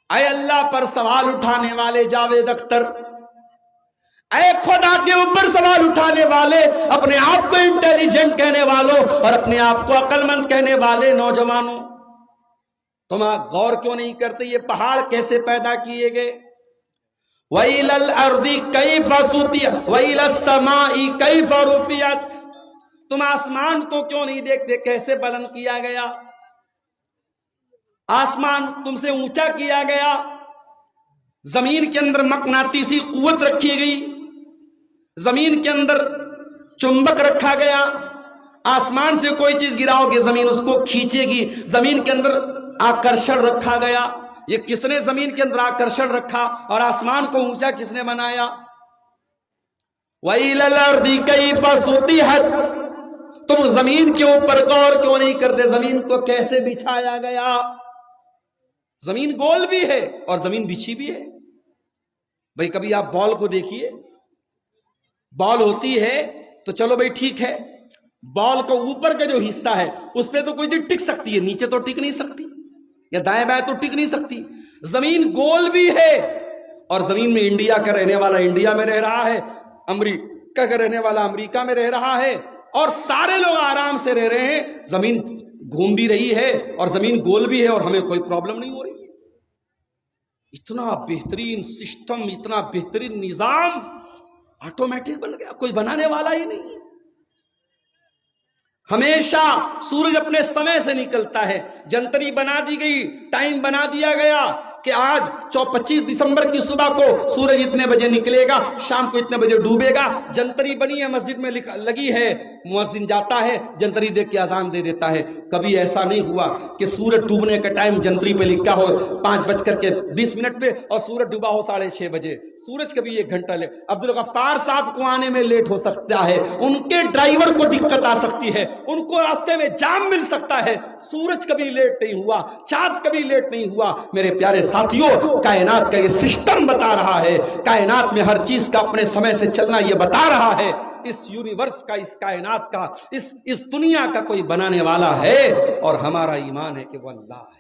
ऐ अल्लाह पर सवाल उठाने वाले जावेद अख्तर, ऐ खुदा के ऊपर सवाल उठाने वाले, अपने आप को इंटेलिजेंट कहने वालों और अपने आप को अक्लमंद कहने वाले नौजवानों, तुम गौर क्यों नहीं करते ये पहाड़ कैसे पैदा किए गए? वैलल अर्दी कैफ़ सुतियत वैलस समाई कैफ़ रुफियत। तुम आसमान को क्यों नहीं देखते कैसे बुलंद किया गया? आसमान तुमसे ऊंचा किया गया, जमीन के अंदर मकनातीसी कुव्वत रखी गई, जमीन के अंदर चुंबक रखा गया। आसमान से कोई चीज गिराओगे जमीन उसको खींचेगी, जमीन के अंदर आकर्षण रखा गया। ये किसने जमीन के अंदर आकर्षण रखा और आसमान को ऊंचा किसने बनाया? वैलल अर्दी कैफ़ सुतिहत। तुम जमीन के ऊपर गौर क्यों नहीं करते जमीन को कैसे बिछाया गया? जमीन गोल भी है और जमीन बिछी भी है। भाई कभी आप बॉल को देखिए, बॉल होती है तो चलो भाई ठीक है, बॉल का ऊपर का जो हिस्सा है उस पर तो कोई चीज टिक सकती है, नीचे तो टिक नहीं सकती, या दाएं बाएं तो टिक नहीं सकती। जमीन गोल भी है और जमीन में इंडिया का रहने वाला इंडिया में रह रहा है, अमेरिका का रहने वाला अमेरिका में रह रहा है और सारे लोग आराम से रह रहे हैं। जमीन घूम भी रही है और जमीन गोल भी है और हमें कोई प्रॉब्लम नहीं हो रही है। इतना बेहतरीन सिस्टम, इतना बेहतरीन निजाम ऑटोमेटिक बन गया, कोई बनाने वाला ही नहीं है। हमेशा सूरज अपने समय से निकलता है, जंतरी बना दी गई, टाइम बना दिया गया कि आज 25 दिसंबर की सुबह को सूरज इतने बजे निकलेगा, शाम को इतने बजे डूबेगा। जंतरी बनी है, मस्जिद में लगी है, मुअज्जिन जाता है, जंतरी देख के अजान दे देता है। कभी ऐसा नहीं हुआ कि सूरज डूबने का टाइम जंतरी पे लिखा हो 5:20 पे और सूरज डूबा हो 6:30 बजे। सूरज कभी 1 घंटा ले, अब्दुल गफ्फार साहब को आने में लेट हो सकता है, उनके ड्राइवर को दिक्कत आ सकती है, उनको रास्ते में जाम मिल सकता है। सूरज कभी लेट नहीं हुआ, चांद कभी लेट नहीं हुआ। मेरे प्यारे साथियों, कायनात का ये सिस्टम बता रहा है, कायनात में हर चीज का अपने समय से चलना ये बता रहा है। इस यूनिवर्स का, इस कायनात का, इस दुनिया का कोई बनाने वाला है और हमारा ईमान है कि वो अल्लाह है।